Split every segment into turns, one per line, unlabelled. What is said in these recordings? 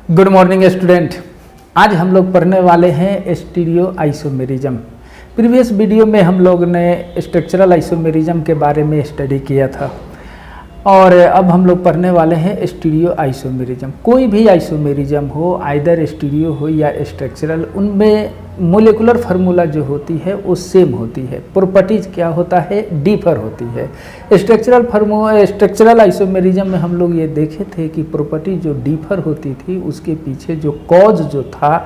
Good morning student. आज हम लोग पढ़ने वाले हैं स्टीरियो आइसोमेरिज्म। प्रीवियस वीडियो में हम लोग ने स्ट्रक्चरल आइसोमेरिज्म के बारे में स्टडी किया था और अब हम लोग पढ़ने वाले हैं स्टीरियो आइसोमेरिज्म। कोई भी आइसोमेरिज्म हो, आइदर स्टीरियो हो या स्ट्रक्चरल, उनमें मोलेकुलर फार्मूला जो होती है वो सेम होती है, प्रॉपर्टीज क्या होता है, डिफर होती है। स्ट्रक्चरल आइसोमेरिज्म में हम लोग ये देखे थे कि प्रॉपर्टी जो डिफर होती थी उसके पीछे जो कॉज जो था,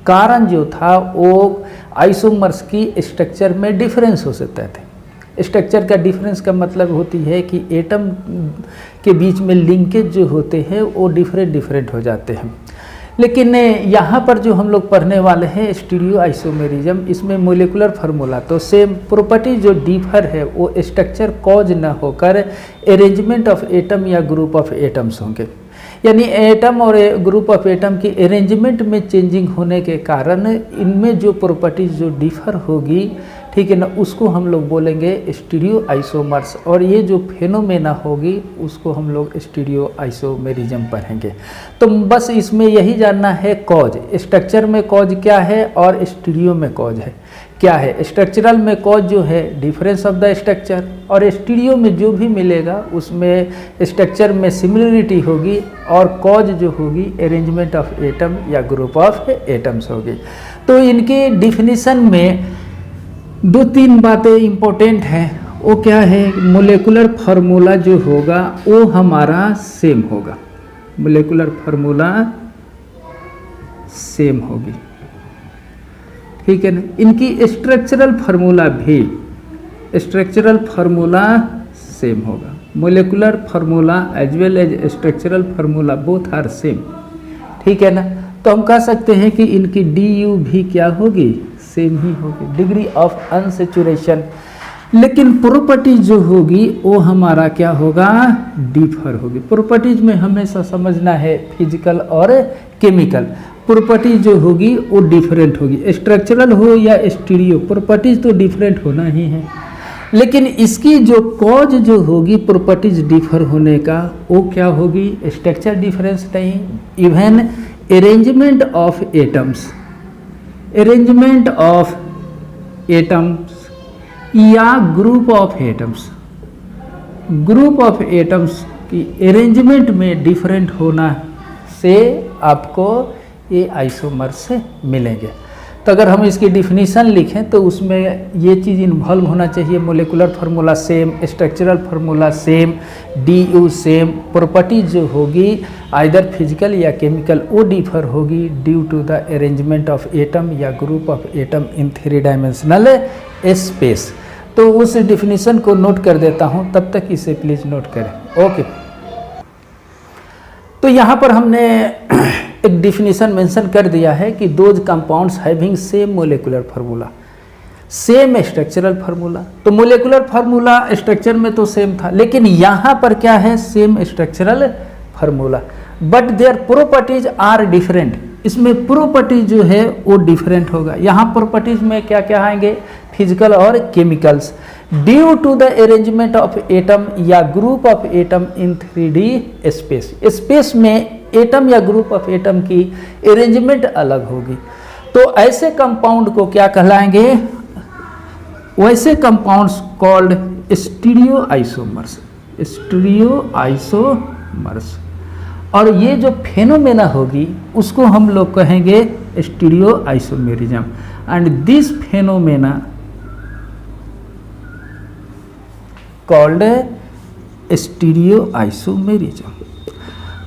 कारण जो था, वो आइसोमर्स की स्ट्रक्चर में डिफरेंस हो सकते थे। स्ट्रक्चर का डिफरेंस का मतलब होती है कि एटम के बीच में लिंकेज जो होते हैं वो डिफरेंट हो जाते हैं। लेकिन यहाँ पर जो हम लोग पढ़ने वाले हैं स्टीरियो आइसोमेरिज्म, इसमें मोलेकुलर फार्मूला तो सेम, प्रॉपर्टी जो डिफर है वो स्ट्रक्चर कॉज न होकर अरेंजमेंट ऑफ एटम या ग्रुप ऑफ एटम्स होंगे। यानी एटम और ग्रुप ऑफ एटम की अरेंजमेंट में चेंजिंग होने के कारण इनमें जो प्रॉपर्टीज जो डिफर होगी, ठीक है ना, उसको हम लोग बोलेंगे स्टीरियो आइसोमर्स। और ये जो फेनोमेना होगी उसको हम लोग स्टीरियो आइसोमेरिज्म पढ़ेंगे। तो बस इसमें यही जानना है कॉज, स्ट्रक्चर में कॉज क्या है और स्टीरियो में कॉज है क्या है। स्ट्रक्चरल में कॉज जो है डिफरेंस ऑफ द स्ट्रक्चर, और स्टीरियो में जो भी मिलेगा उसमें स्ट्रक्चर में सिमिलरिटी होगी और कॉज जो होगी अरेंजमेंट ऑफ एटम या ग्रुप ऑफ एटम्स होगी। तो इनके डिफिनीशन में दो तीन बातें इंपॉर्टेंट हैं। वो क्या है, मोलेकुलर फार्मूला जो होगा वो हमारा सेम होगा, मोलेकुलर फार्मूला सेम होगी, ठीक है ना। इनकी स्ट्रक्चरल फार्मूला भी, स्ट्रक्चरल फार्मूला सेम होगा, molecular formula as well as structural formula both are same, ठीक है ना। तो हम कह सकते हैं कि इनकी DU भी क्या होगी, सेम ही होगी, डिग्री ऑफ अनसेचुरेशन। लेकिन प्रॉपर्टीज जो होगी वो हमारा क्या होगा, डिफर होगी। प्रॉपर्टीज में हमेशा समझना है फिजिकल और केमिकल, प्रॉपर्टीज जो होगी वो डिफरेंट होगी। स्ट्रक्चरल हो या स्टीरियो, प्रॉपर्टीज तो डिफरेंट होना ही है। लेकिन इसकी जो कॉज जो होगी प्रॉपर्टीज डिफर होने का, वो क्या होगी, स्ट्रक्चर डिफरेंस नहीं, even arrangement of atoms, arrangement of atoms या group of atoms, group of atoms की अरेंजमेंट में डिफरेंट होना से आपको ये आइसोमर्स मिलेंगे। तो अगर हम इसकी डिफिनीशन लिखें तो उसमें ये चीज़ इन्वॉल्व होना चाहिए, molecular formula same, structural formula same, DU same, properties जो होगी आइदर फिजिकल या केमिकल वो डिफर होगी due to the arrangement of atom या group of atom in 3 dimensional space. तो उस डिफिनीशन को नोट कर देता हूँ, तब तक इसे प्लीज़ नोट करें। ओके, तो यहाँ पर हमने एक डिफिनीशन मेंशन कर दिया है कि those compounds having same molecular formula, same structural formula. तो मोलेकुलर फार्मूला स्ट्रक्चर में तो सेम था, लेकिन यहाँ पर क्या है, same structural formula, but their properties are different. इसमें प्रॉपर्टीज जो है वो डिफरेंट होगा। यहाँ प्रॉपर्टीज में क्या क्या आएंगे, फिजिकल और chemicals, due to the arrangement of atom या group of atom in 3D space. Space में एटम या ग्रुप ऑफ एटम की अरेंजमेंट अलग होगी। तो ऐसे कंपाउंड को क्या कहलाएंगे, वैसे compounds called stereo isomers, stereo isomers. और ये जो फेनोमेना होगी उसको हम लोग कहेंगे stereo isomerism. And this phenomena called stereo isomerism.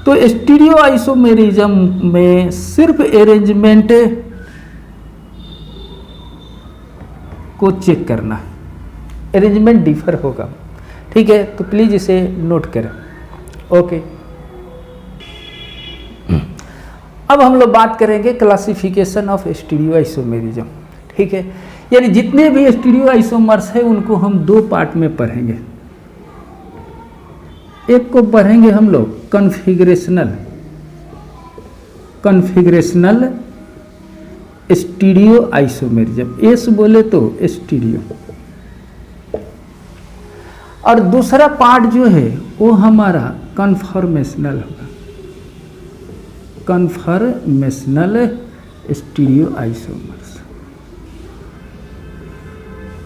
तो स्टीरियो आइसोमेरिज्म में सिर्फ अरेंजमेंट को चेक करना, अरेंजमेंट डिफर होगा, ठीक है। तो प्लीज इसे नोट करें। ओके, अब हम लोग बात करेंगे क्लासिफिकेशन ऑफ स्टीरियो आइसोमेरिज्म, ठीक है। यानी जितने भी स्टीरियो आइसोमर्स हैं उनको हम 2 पार्ट में पढ़ेंगे। एक को पढ़ेंगे हम लोग configurational, configurational stereo isomerism, S बोले तो स्टीरियो। और दूसरा पार्ट जो है वो हमारा कन्फॉर्मेशनल होगा, कन्फर्मेशनल स्टीरियो आइसोमर्स।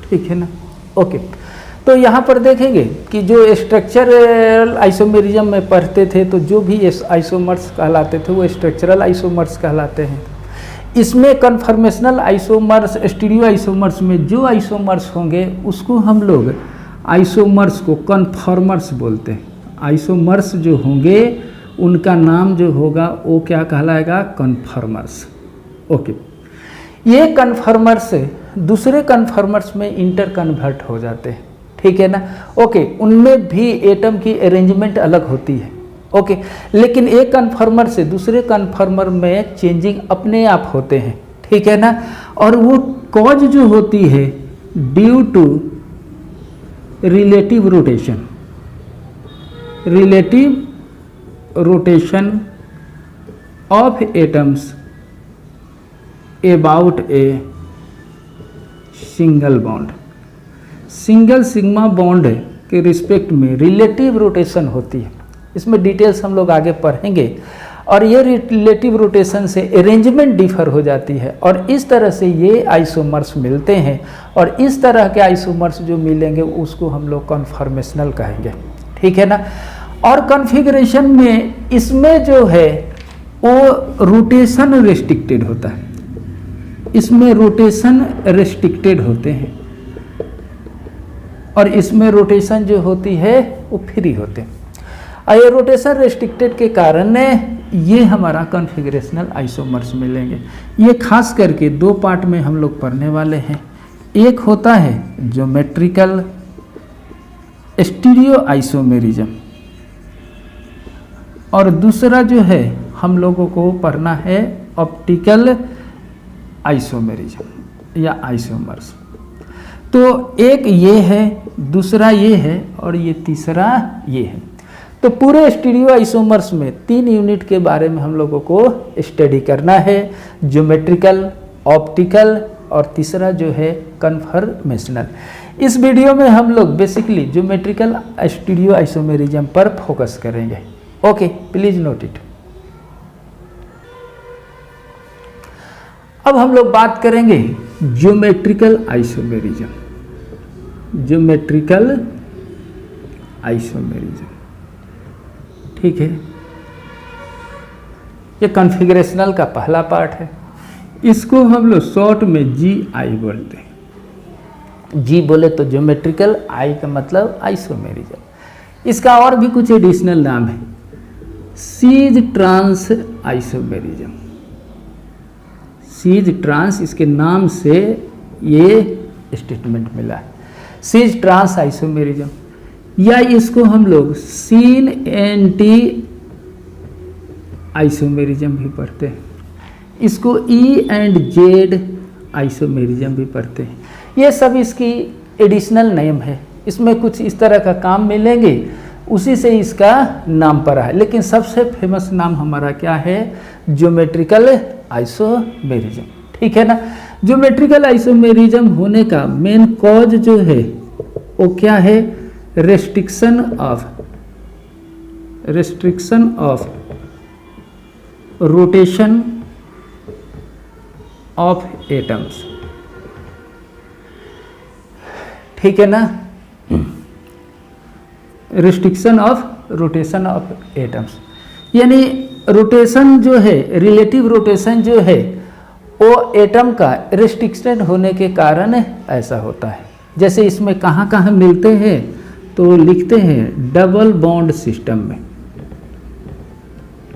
ठीक है ना, ओके। तो यहाँ पर देखेंगे कि जो स्ट्रक्चरल आइसोमेरिज्म में पढ़ते थे तो जो भी आइसोमर्स कहलाते थे वो स्ट्रक्चरल आइसोमर्स कहलाते हैं। इसमें कन्फर्मेशनल आइसोमर्स, स्टीरियो आइसोमर्स में जो आइसोमर्स होंगे उसको हम लोग आइसोमर्स को कन्फर्मर्स बोलते हैं। आइसोमर्स जो होंगे उनका नाम जो होगा वो क्या कहलाएगा, कन्फर्मर्स। ओके, ये कन्फर्मर्स दूसरे कन्फर्मर्स में इंटर कन्वर्ट हो जाते हैं। ठीक है ना, ओके। उनमें भी एटम की अरेंजमेंट अलग होती है, ओके। लेकिन एक कन्फर्मर से दूसरे कन्फर्मर में चेंजिंग अपने आप होते हैं। ठीक है ना, और वो कॉज जो होती है due to relative rotation, relative rotation of atoms about a single bond. Single sigma bond के रिस्पेक्ट में रिलेटिव रोटेशन होती है। इसमें डिटेल्स हम लोग आगे पढ़ेंगे। और ये रिलेटिव रोटेशन से अरेंजमेंट डिफर हो जाती है और इस तरह से ये आइसोमर्स मिलते हैं। और इस तरह के आइसोमर्स जो मिलेंगे उसको हम लोग कन्फर्मेशनल कहेंगे। ठीक है ना, और कॉन्फ़िगरेशन में इसमें जो है वो रोटेशन रेस्ट्रिक्टेड होता है। इसमें रोटेशन रेस्ट्रिक्टेड होते हैं और इसमें रोटेशन जो होती है वो फ्री होते हैं। ये रोटेशन रेस्ट्रिक्टेड के कारण ये हमारा कॉन्फ़िगरेशनल आइसोमर्स मिलेंगे। ये खास करके दो पार्ट में हम लोग पढ़ने वाले हैं। एक होता है ज्योमेट्रिकल स्टीरियो आइसोमेरिज्म और दूसरा जो है हम लोगों को पढ़ना है ऑप्टिकल आइसोमेरिज्म या आइसोमर्स। तो एक ये है, दूसरा ये है और ये तीसरा ये है। तो पूरे स्टीरियो आइसोमर्स में 3 यूनिट के बारे में हम लोगों को स्टडी करना है, ज्योमेट्रिकल, ऑप्टिकल और तीसरा जो है कन्फर्मेशनल। इस वीडियो में हम लोग बेसिकली ज्योमेट्रिकल स्टीरियो आइसोमेरिज्म पर फोकस करेंगे। Okay, please note it. अब हम लोग बात करेंगे ज्योमेट्रिकल आइसोमेरिज्म। ज्योमेट्रिकल आइसोमेरिज्म, ठीक है, ये कॉन्फ़िगरेशनल का पहला पार्ट है। इसको हम लोग शॉर्ट में GI बोलते हैं। जी बोले तो ज्योमेट्रिकल, आई का मतलब आइसोमेरिज्म। इसका और भी कुछ एडिशनल नाम है, cis trans isomerism. Cis trans, इसके नाम से ये स्टेटमेंट मिला है, सीज ट्रांस आइसोमेरिज्म। या इसको हम लोग सीन एंटी आइसोमेरिज्म भी पढ़ते हैं। इसको E&Z आइसोमेरिज्म भी पढ़ते हैं। ये सब इसकी एडिशनल नेम है। इसमें कुछ इस तरह का काम मिलेंगे, उसी से इसका नाम पड़ा है। लेकिन सबसे फेमस नाम हमारा क्या है, ज्योमेट्रिकल आइसोमेरिज्म। ठीक है ना, ज्योमेट्रिकल आइसोमेरिज्म होने का मेन कॉज जो है वो क्या है, restriction of rotation of atoms. ठीक है ना, restriction of rotation of atoms, यानी रोटेशन जो है, रिलेटिव रोटेशन जो है वो एटम का रिस्ट्रिक्शन होने के कारण ऐसा होता है। जैसे इसमें कहाँ कहाँ मिलते हैं तो लिखते हैं डबल बॉन्ड सिस्टम में,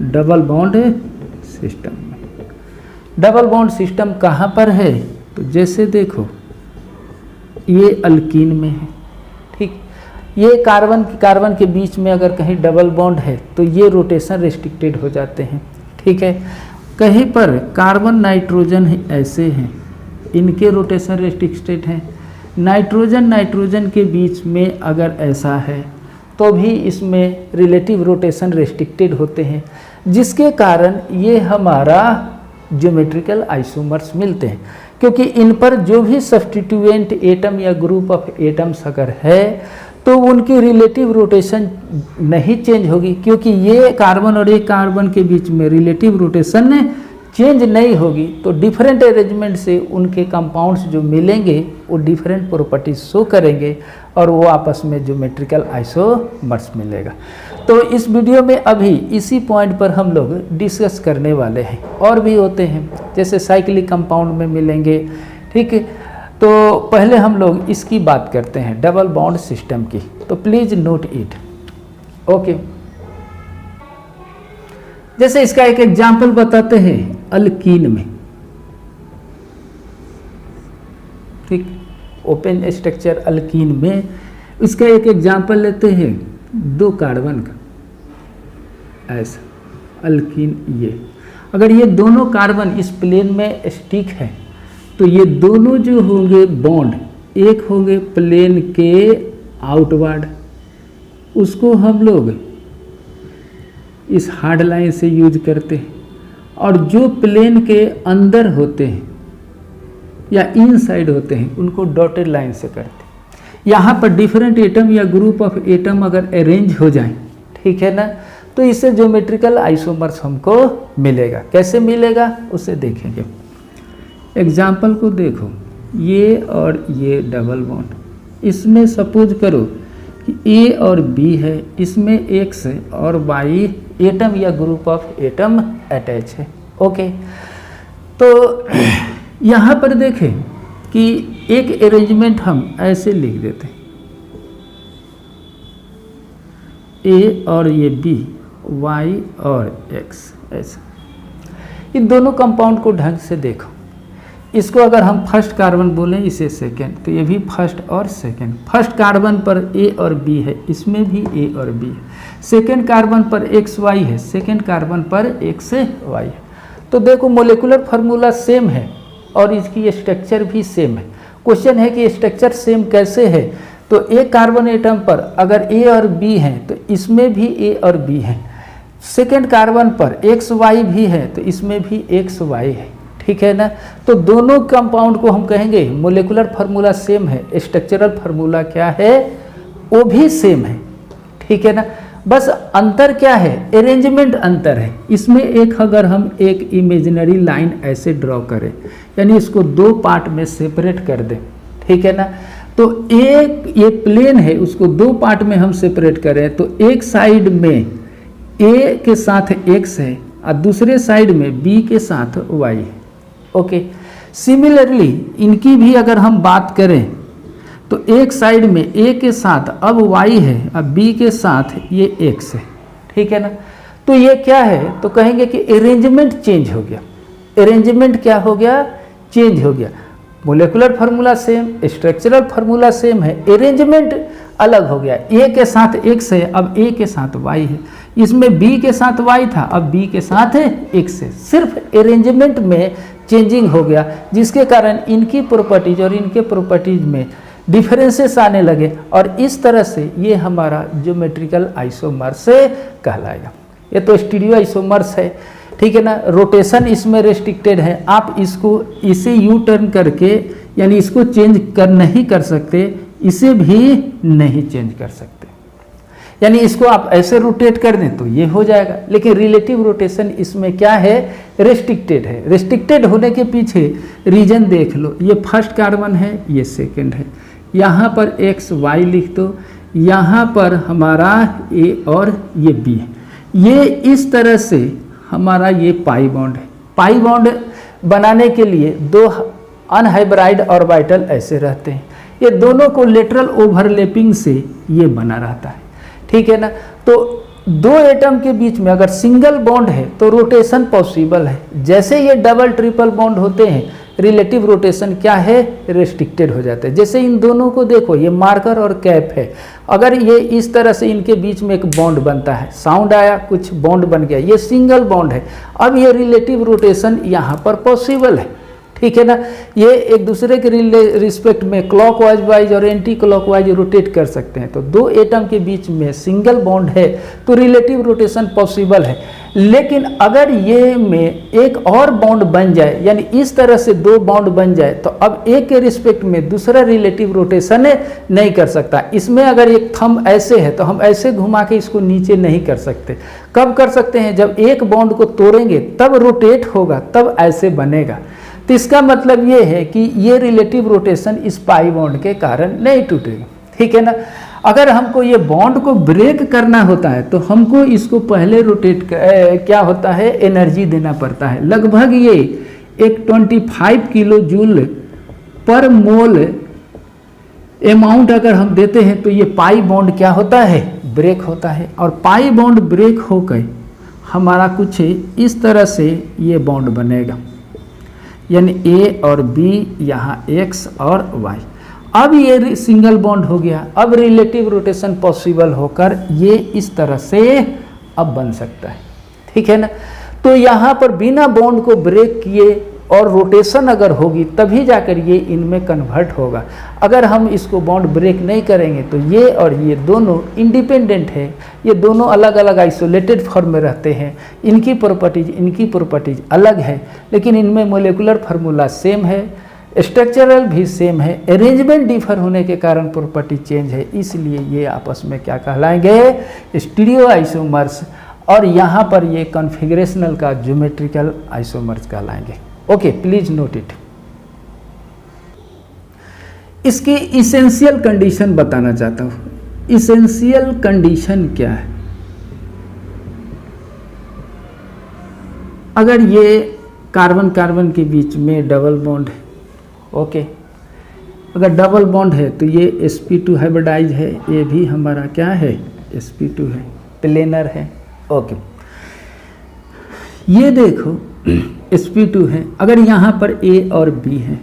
डबल बॉन्ड सिस्टम में। डबल बॉन्ड सिस्टम कहाँ पर है, तो जैसे देखो ये अल्कीन में है, ठीक, ये कार्बन के बीच में अगर कहीं डबल बॉन्ड है तो ये रोटेशन रेस्ट्रिक्टेड हो जाते हैं। ठीक है, कहीं पर कार्बन नाइट्रोजन ऐसे हैं, इनके रोटेशन रेस्ट्रिक्टेड हैं। नाइट्रोजन के बीच में अगर ऐसा है तो भी इसमें रिलेटिव रोटेशन रेस्ट्रिक्टेड होते हैं, जिसके कारण ये हमारा ज्योमेट्रिकल आइसोमर्स मिलते हैं। क्योंकि इन पर जो भी सब्स्टिट्यूएंट एटम या ग्रुप ऑफ एटम्स अगर है तो उनकी रिलेटिव रोटेशन नहीं चेंज होगी, क्योंकि ये कार्बन और एक कार्बन के बीच में रिलेटिव रोटेशन चेंज नहीं होगी। तो डिफरेंट अरेंजमेंट से उनके कंपाउंड्स जो मिलेंगे वो डिफरेंट प्रॉपर्टीज शो करेंगे और वो आपस में ज्योमेट्रिकल आइसोमर्स मिलेगा। तो इस वीडियो में अभी इसी पॉइंट पर हम लोग डिस्कस करने वाले हैं। और भी होते हैं जैसे साइक्लिक कंपाउंड में मिलेंगे, ठीक है। तो पहले हम लोग इसकी बात करते हैं, डबल बॉन्ड सिस्टम की। तो प्लीज नोट इट, ओके। जैसे इसका एक एग्जाम्पल बताते हैं अल्कीन में, ठीक, ओपन स्ट्रक्चर अल्कीन में इसका एक एग्जाम्पल लेते हैं 2 कार्बन का, ऐसा अल्कीन। ये अगर ये दोनों कार्बन इस प्लेन में स्टिक है तो ये दोनों जो होंगे बॉन्ड, एक होंगे प्लेन के आउटवर्ड, उसको हम लोग इस हार्ड लाइन से यूज करते हैं, और जो प्लेन के अंदर होते हैं या इनसाइड होते हैं उनको डॉटेड लाइन से करते हैं। यहाँ पर डिफरेंट एटम या ग्रुप ऑफ एटम अगर अरेंज हो जाएं, ठीक है ना, तो इससे ज्योमेट्रिकल आइसोमर्स हमको मिलेगा। कैसे मिलेगा उसे देखेंगे। एग्जाम्पल को देखो, ये और ये डबल बॉन्ड, इसमें सपोज करो कि ए और बी है, इसमें एक्स और वाई एटम या ग्रुप ऑफ एटम अटैच है, ओके। तो यहाँ पर देखें कि एक अरेंजमेंट हम ऐसे लिख देते हैं, ए और ये बी, वाई और एक्स, ऐसे। इन दोनों कंपाउंड को ढंग से देखो। इसको अगर हम फर्स्ट कार्बन बोलें, इसे सेकेंड, तो ये भी फर्स्ट और सेकेंड। फर्स्ट कार्बन पर ए और बी है, इसमें भी ए और बी है। सेकेंड कार्बन पर एक्स वाई है, सेकेंड कार्बन पर एक्स वाई है। तो देखो मोलिकुलर फार्मूला सेम है और इसकी स्ट्रक्चर भी सेम है। क्वेश्चन है कि स्ट्रक्चर सेम कैसे है। तो एक कार्बन एटम पर अगर ए और बी हैं तो इसमें भी ए और बी है। सेकेंड कार्बन पर एक्स वाई भी है तो इसमें भी एक्स वाई है, ठीक है ना। तो दोनों कंपाउंड को हम कहेंगे मोलिकुलर फार्मूला सेम है, स्ट्रक्चरल फार्मूला क्या है वो भी सेम है, ठीक है ना। बस अंतर क्या है, अरेंजमेंट अंतर है। इसमें एक अगर हम एक इमेजिनरी लाइन ऐसे ड्रॉ करें, यानी इसको 2 पार्ट में सेपरेट कर दें, ठीक है ना। तो एक ये प्लेन है, उसको 2 पार्ट में हम सेपरेट करें तो एक साइड में ए के साथ एक्स है और दूसरे साइड में बी के साथ वाई है, ओके। सिमिलरली इनकी भी अगर हम बात करें तो एक साइड में ए के साथ अब वाई है, अब बी के साथ ये एक्स है, ठीक है ना। तो ये क्या है, तो कहेंगे कि अरेंजमेंट चेंज हो गया। अरेंजमेंट क्या हो गया, चेंज हो गया। Molecular formula same, structural formula same है, अरेंजमेंट अलग हो गया। ए के साथ एक्स है, अब ए के साथ वाई है। इसमें बी के साथ वाई था, अब बी के साथ एक्स है। सिर्फ अरेंजमेंट में चेंजिंग हो गया, जिसके कारण इनकी प्रॉपर्टीज और इनके प्रॉपर्टीज में डिफरेंसेस आने लगे और इस तरह से ये हमारा ज्योमेट्रिकल आइसोमर्स कहलाएगा। ये तो स्टीरियो आइसोमर्स है, ठीक है ना। रोटेशन इसमें रेस्ट्रिक्टेड है, आप इसको इसे यू टर्न करके यानी इसको चेंज नहीं कर सकते, इसे भी नहीं चेंज कर सकते। यानी इसको आप ऐसे रोटेट कर दें तो ये हो जाएगा, लेकिन रिलेटिव रोटेशन इसमें क्या है, रेस्ट्रिक्टेड है। रेस्ट्रिक्टेड होने के पीछे रीजन देख लो, ये फर्स्ट कार्बन है, ये सेकंड है, यहाँ पर एक्स वाई लिख दो, यहाँ पर हमारा ए और ये बी है। ये इस तरह से हमारा ये पाई बॉन्ड है। पाई बॉन्ड बनाने के लिए 2 अनहाइब्राइड ऑर्बिटल ऐसे रहते हैं, ये दोनों को लेटरल ओवरलैपिंग से ये बना रहता है, ठीक है ना। तो 2 एटम के बीच में अगर सिंगल बॉन्ड है तो रोटेशन पॉसिबल है। जैसे ये डबल ट्रिपल बॉन्ड होते हैं, रिलेटिव रोटेशन क्या है, रेस्ट्रिक्टेड हो जाता है। जैसे इन दोनों को देखो, ये मार्कर और कैप है, अगर ये इस तरह से इनके बीच में एक बॉन्ड बनता है, साउंड आया, कुछ बॉन्ड बन गया, ये सिंगल बॉन्ड है। अब ये रिलेटिव रोटेशन यहाँ पर पॉसिबल है, ठीक है ना। ये एक दूसरे के रिस्पेक्ट में क्लॉकवाइज वाइज और एंटी क्लॉकवाइज रोटेट कर सकते हैं। तो दो एटम के बीच में सिंगल बॉन्ड है तो रिलेटिव रोटेशन पॉसिबल है। लेकिन अगर ये में एक और बॉन्ड बन जाए, यानी इस तरह से दो बॉन्ड बन जाए, तो अब एक के रिस्पेक्ट में दूसरा रिलेटिव रोटेशन नहीं कर सकता। इसमें अगर एक थंब ऐसे है तो हम ऐसे घुमा के इसको नीचे नहीं कर सकते। कब कर सकते हैं? जब एक बॉन्ड को तोड़ेंगे तब रोटेट होगा, तब ऐसे बनेगा। तो इसका मतलब ये है कि ये रिलेटिव रोटेशन इस पाई बॉन्ड के कारण नहीं टूटेगा, ठीक है ना। अगर हमको ये बॉन्ड को ब्रेक करना होता है तो हमको इसको पहले रोटेट क्या होता है, एनर्जी देना पड़ता है। लगभग ये एक 25 किलो जूल पर मोल अमाउंट अगर हम देते हैं तो ये पाई बॉन्ड क्या होता है, ब्रेक होता है। और पाई बॉन्ड ब्रेक होकर हमारा कुछ इस तरह से ये बॉन्ड बनेगा, यानी ए और बी, यहाँ एक्स और वाई। अब ये सिंगल बॉन्ड हो गया। अब रिलेटिव रोटेशन पॉसिबल होकर ये इस तरह से अब बन सकता है, ठीक है ना। तो यहाँ पर बिना बॉन्ड को ब्रेक किए और रोटेशन अगर होगी तभी जाकर ये इनमें कन्वर्ट होगा। अगर हम इसको बॉन्ड ब्रेक नहीं करेंगे तो ये और ये दोनों इंडिपेंडेंट है, ये दोनों अलग अलग आइसोलेटेड फॉर्म में रहते हैं। इनकी प्रॉपर्टीज अलग है, लेकिन इनमें मोलिकुलर फार्मूला सेम है, स्ट्रक्चरल भी सेम है। अरेंजमेंट डिफर होने के कारण प्रॉपर्टी चेंज है, इसलिए ये आपस में क्या कहलाएंगे, स्टीरियो आइसोमर्स। और यहाँ पर ये कॉन्फ़िगरेशनल का ज्योमेट्रिकल आइसोमर्स कहलाएंगे। Okay, please note it. इसकी इसेंशियल कंडीशन बताना चाहता हूँ। इसेंशियल कंडीशन क्या है? अगर ये कार्बन कार्बन के बीच में डबल बॉन्ड है, ओके, अगर डबल बॉन्ड है तो ये sp2 हाइब्रिडाइज है, ये भी हमारा क्या है, sp2 है, प्लेनर है। ओके, ये देखो sp2 है। अगर यहाँ पर a और b है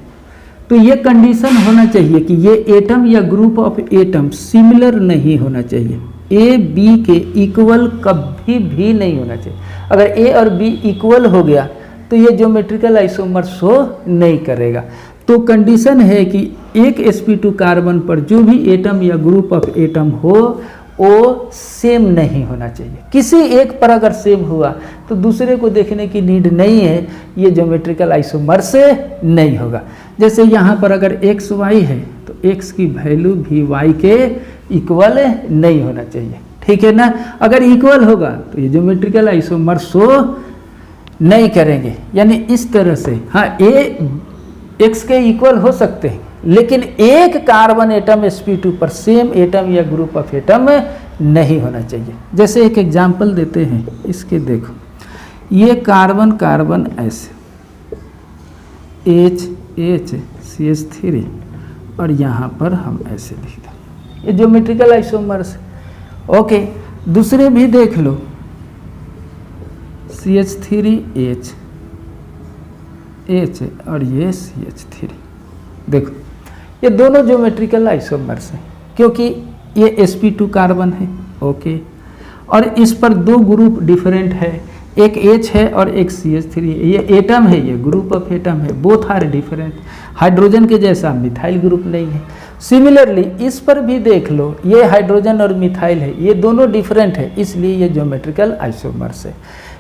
तो ये कंडीशन होना चाहिए कि ये एटम या ग्रुप ऑफ एटम सिमिलर नहीं होना चाहिए, a b के इक्वल कभी भी नहीं होना चाहिए। अगर a और b इक्वल हो गया तो ये ज्योमेट्रिकल आइसोमर शो नहीं करेगा। तो कंडीशन है कि एक sp2 कार्बन पर जो भी एटम या ग्रुप ऑफ एटम हो वो सेम नहीं होना चाहिए। किसी एक पर अगर सेम हुआ तो दूसरे को देखने की नीड नहीं है, ये ज्योमेट्रिकल आइसोमर से नहीं होगा। जैसे यहाँ पर अगर एक्स वाई है तो x की वैल्यू भी y के इक्वल नहीं होना चाहिए, ठीक है ना। अगर इक्वल होगा तो ये ज्योमेट्रिकल आइसोमर शो नहीं करेंगे। यानी इस तरह से, हाँ, a x के इक्वल हो सकते हैं, लेकिन एक कार्बन एटम sp2 पर सेम एटम या ग्रुप ऑफ एटम नहीं होना चाहिए। जैसे एक एग्जांपल देते हैं इसके, देखो ये कार्बन कार्बन ऐसे HCH3 और यहाँ पर हम ऐसे लिख दें, ये ज्योमेट्रिकल आइसोमर्स। ओके, दूसरे भी देख लो, CH3H और ये CH3, देखो ये दोनों ज्योमेट्रिकल आइसोमर्स हैं क्योंकि ये sp2 कार्बन है। ओके, और इस पर दो ग्रुप डिफरेंट है, एक H है और एक CH3 है। ये एटम है, ये ग्रुप ऑफ एटम है, बोथ आर डिफरेंट। हाइड्रोजन के जैसा मिथाइल ग्रुप नहीं है। सिमिलरली इस पर भी देख लो, ये हाइड्रोजन और मिथाइल है, ये दोनों डिफरेंट है, इसलिए ये ज्योमेट्रिकल आइसोमर्स है,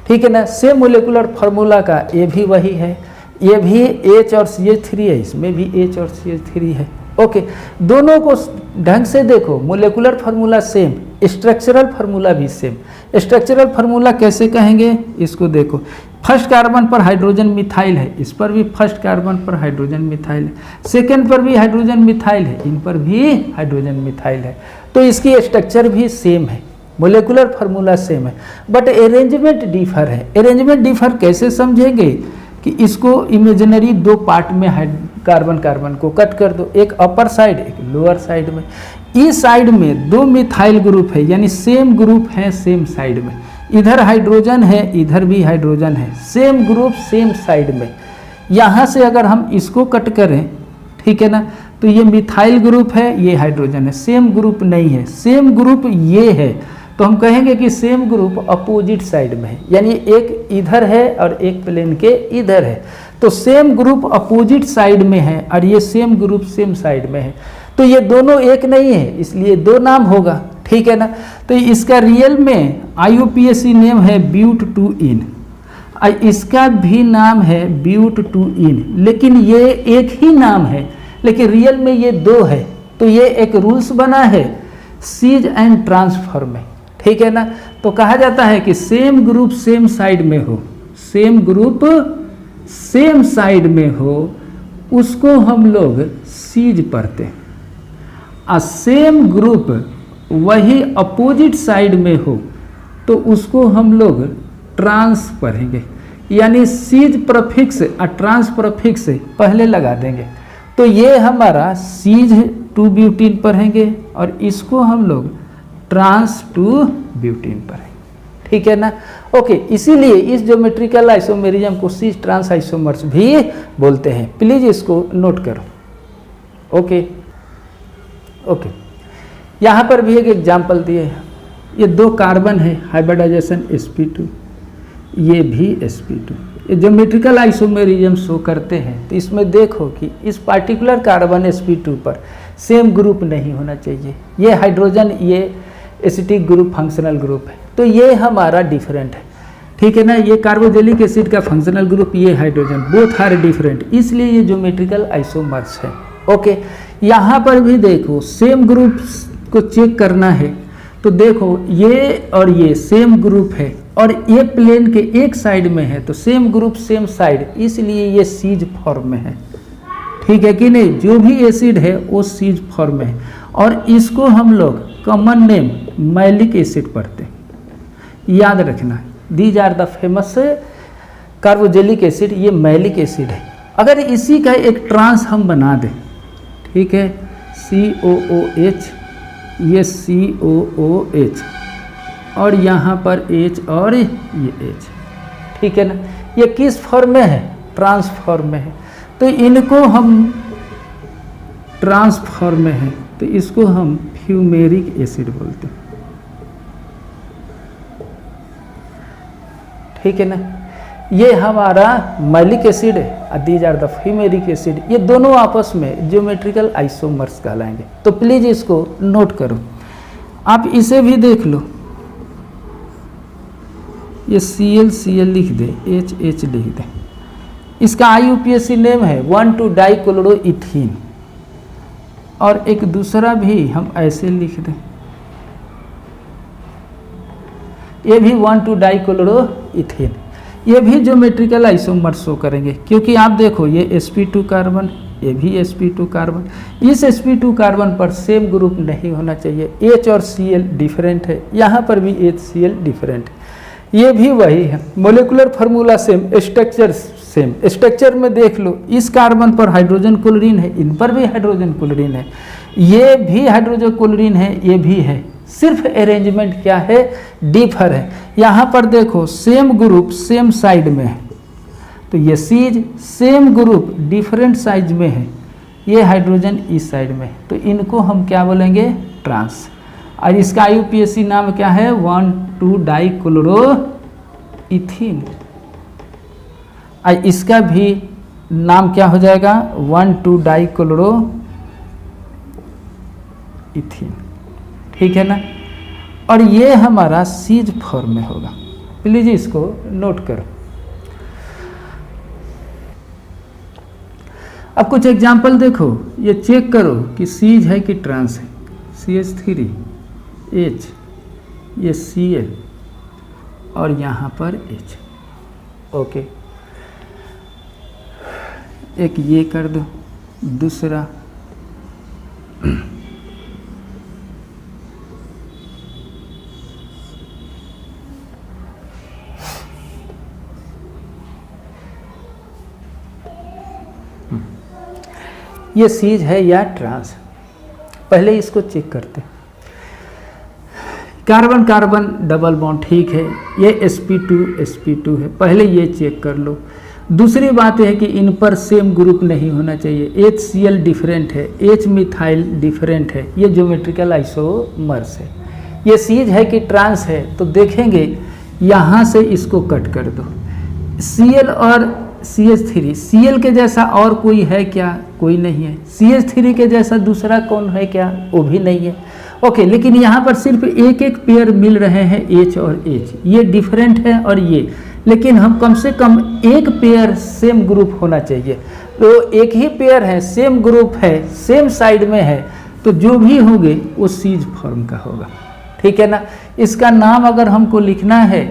ठीक है ना। सेम मोलिकुलर फार्मूला का ये भी वही है, ये भी H और CH3 है, इसमें भी H और CH3 है। ओके, दोनों को ढंग से देखो, molecular formula same, structural formula भी सेम। स्ट्रक्चरल फार्मूला कैसे कहेंगे, इसको देखो, फर्स्ट कार्बन पर हाइड्रोजन मिथाइल है, इस पर भी फर्स्ट कार्बन पर हाइड्रोजन मिथाइल है, सेकेंड पर भी हाइड्रोजन मिथाइल है, इन पर भी हाइड्रोजन मिथाइल है। तो इसकी स्ट्रक्चर भी सेम है, मोलिकुलर फार्मूला सेम है, बट अरेंजमेंट डिफर है। अरेंजमेंट डिफर कैसे समझेंगे कि इसको इमेजिनरी दो पार्ट में कार्बन कार्बन को कट कर दो, एक अपर साइड एक लोअर साइड में। इस साइड में दो मिथाइल ग्रुप है, यानी सेम ग्रुप है सेम साइड में, इधर हाइड्रोजन है इधर भी हाइड्रोजन है, सेम ग्रुप सेम साइड में। यहाँ से अगर हम इसको कट करें, ठीक है ना, तो ये मिथाइल ग्रुप है, ये हाइड्रोजन है, सेम ग्रुप नहीं है, सेम ग्रुप ये है। तो हम कहेंगे कि सेम ग्रुप अपोजिट साइड में है, यानी एक इधर है और एक प्लेन के इधर है। तो सेम ग्रुप अपोजिट साइड में है और ये सेम ग्रुप सेम साइड में है, तो ये दोनों एक नहीं है, इसलिए दो नाम होगा, ठीक है ना। तो इसका रियल में IUPAC नेम है ब्यूट टू इन, इसका भी नाम है ब्यूट टू इन, लेकिन ये एक ही नाम है, लेकिन रियल में ये दो है। तो ये एक रूल्स बना है सीज एंड ट्रांसफर में, ठीक है ना। तो कहा जाता है कि सेम ग्रुप सेम साइड में हो, सेम ग्रुप सेम साइड में हो, उसको हम लोग सीज पढ़ते हैं। सेम ग्रुप वही अपोजिट साइड में हो तो उसको हम लोग ट्रांस पढ़ेंगे, यानी सीज प्रफिक्स और ट्रांस प्रफिक्स पहले लगा देंगे। तो ये हमारा सीज टू ब्यूटीन पढ़ेंगे और इसको हम लोग ट्रांस टू ब्यूटीन पढ़ेंगे, ठीक है ना। ओके, इसीलिए इस ज्योमेट्रिकल आइसोमेरिज्म को सीज ट्रांस आइसोमर्स भी बोलते हैं। प्लीज इसको नोट करो। ओके ओके, यहाँ पर भी एक एग्जाम्पल दिए हैं। ये दो कार्बन है, हाइब्रिडाइजेशन sp2, ये भी sp2। ये ज्योमेट्रिकल आइसोमेरिज्म शो करते हैं। तो इसमें देखो कि इस पार्टिकुलर कार्बन sp2 पर सेम ग्रुप नहीं होना चाहिए। ये हाइड्रोजन, ये एसिटिक ग्रुप फंक्शनल ग्रुप है, तो ये हमारा डिफरेंट है, ठीक है ना। ये कार्बोक्सिलिक एसिड का फंक्शनल ग्रुप, ये हाइड्रोजन, बोथ आर डिफरेंट, इसलिए ये ज्योमेट्रिकल आइसोमर्स है। ओके, यहाँ पर भी देखो सेम ग्रुप को चेक करना है, तो देखो ये और ये सेम ग्रुप है और ये प्लेन के एक साइड में है, तो सेम ग्रुप सेम साइड, इसलिए ये सीज फॉर्म में है, ठीक है कि नहीं। जो भी एसिड है वो सीज फॉर्म में है और इसको हम लोग कॉमन नेम मैलिक एसिड पढ़ते हैं। याद रखना, these are the famous carboxylic acid, ये मैलिक एसिड है। अगर इसी का एक ट्रांस हम बना दें, ठीक है, COOH, ये COOH और यहाँ पर H और ये H, ठीक है ना। ये किस फॉर्म में है? ट्रांस फॉर्म में है, तो इनको हम ट्रांस फॉर्म में है, तो इसको हम फ्यूमेरिक एसिड बोलते हैं, ठीक है ना। ये हमारा मैलिक एसिड है, these are the fumaric acid. ये दोनों आपस में ज्योमेट्रिकल आइसोमर्स कहलाएंगे। तो प्लीज इसको नोट करो। आप इसे भी देख लो, ये Cl लिख दे, H लिख दे। इसका IUPAC नेम है 1,2-डाइक्लोरोइथीन, और एक दूसरा भी हम ऐसे लिख दें, ये भी 1,2-डाइक्लोरोइथीन। ये भी ज्योमेट्रिकल आइसोमर शो करेंगे, क्योंकि आप देखो ये sp2 कार्बन, ये भी sp2 कार्बन, इस sp2 कार्बन पर सेम ग्रुप नहीं होना चाहिए। H और Cl डिफरेंट है, यहाँ पर भी HCl डिफरेंट है, ये भी वही है। Molecular formula same, structure same. Structure में देख लो, इस कार्बन पर हाइड्रोजन क्लोरीन है, इन पर भी हाइड्रोजन क्लोरीन है, ये भी हाइड्रोजन क्लोरीन है, ये भी है, सिर्फ अरेंजमेंट क्या है, डिफर है। यहाँ पर देखो सेम ग्रुप सेम साइड में है, तो ये cis same group different size में है, ये हाइड्रोजन इस साइड में है, तो इनको हम क्या बोलेंगे, ट्रांस। और इसका IUPAC नाम क्या है, 1,2-डाइक्लोरोइथीन। और इसका भी नाम क्या हो जाएगा, 1,2-डाइक्लोरोइथीन, ठीक है ना। और ये हमारा सीज फॉर्म में होगा। प्लीज इसको नोट करो। अब कुछ एग्जाम्पल देखो, ये चेक करो कि सीज है कि ट्रांस है। CH3, H, ये Cl और यहाँ पर H। ओके, एक ये कर दो, दूसरा ये सीज है या ट्रांस। पहले इसको चेक करते हैं। कार्बन कार्बन डबल बॉन्ड, ठीक है, ये sp2 है, पहले ये चेक कर लो। दूसरी बात है कि इन पर सेम ग्रुप नहीं होना चाहिए। HCl डिफरेंट है, H मिथाइल डिफरेंट है, ये ज्योमेट्रिकल आइसोमर्स है। ये सीज है कि ट्रांस है, तो देखेंगे यहाँ से इसको कट कर दो। Cl और CH3, Cl के जैसा और कोई है क्या? कोई नहीं है। CH3 के जैसा दूसरा कौन है क्या? वो भी नहीं है। ओके, लेकिन यहाँ पर सिर्फ एक एक पेयर मिल रहे हैं H और H, ये डिफरेंट है और ये, लेकिन हम कम से कम एक पेयर सेम ग्रुप होना चाहिए। तो एक ही पेयर है, सेम ग्रुप है, सेम साइड में है, तो जो भी होंगे वो सीज फॉर्म का होगा। ठीक है ना। इसका नाम अगर हमको लिखना है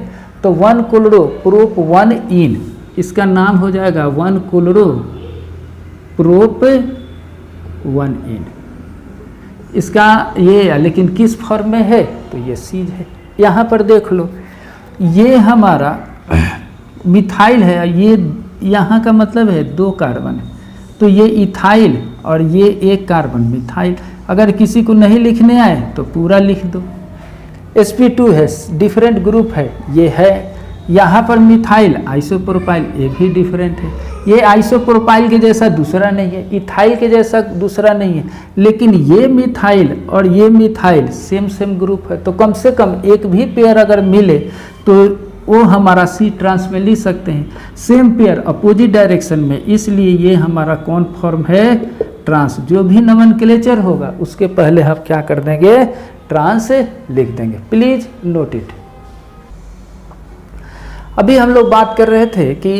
तो 1 क्लोरो प्रोप 1 इन, इसका नाम हो जाएगा 1 क्लोरो प्रोप 1 इन। इसका ये, लेकिन किस फॉर्म में है? तो ये सीज है। यहाँ पर देख लो, ये हमारा मिथाइल है, ये यहाँ का मतलब है 2 कार्बन है, तो ये इथाइल और ये 1 कार्बन मिथाइल। अगर किसी को नहीं लिखने आए तो पूरा लिख दो। sp2 है, डिफरेंट ग्रुप है, ये है। यहाँ पर मिथाइल आइसोप्रोपाइल, ये भी डिफरेंट है। ये आइसोप्रोपाइल के जैसा दूसरा नहीं है, इथाइल के जैसा दूसरा नहीं है, लेकिन ये मिथाइल और ये मिथाइल सेम ग्रुप है। तो कम से कम एक भी पेयर अगर मिले तो वो हमारा सी ट्रांस में लिख सकते हैं। सेम पेयर अपोजिट डायरेक्शन में, इसलिए ये हमारा कौन फॉर्म है? ट्रांस। जो भी नोमेनक्लेचर होगा उसके पहले हम क्या कर देंगे? ट्रांस लिख देंगे। Please note it. अभी हम लोग बात कर रहे थे कि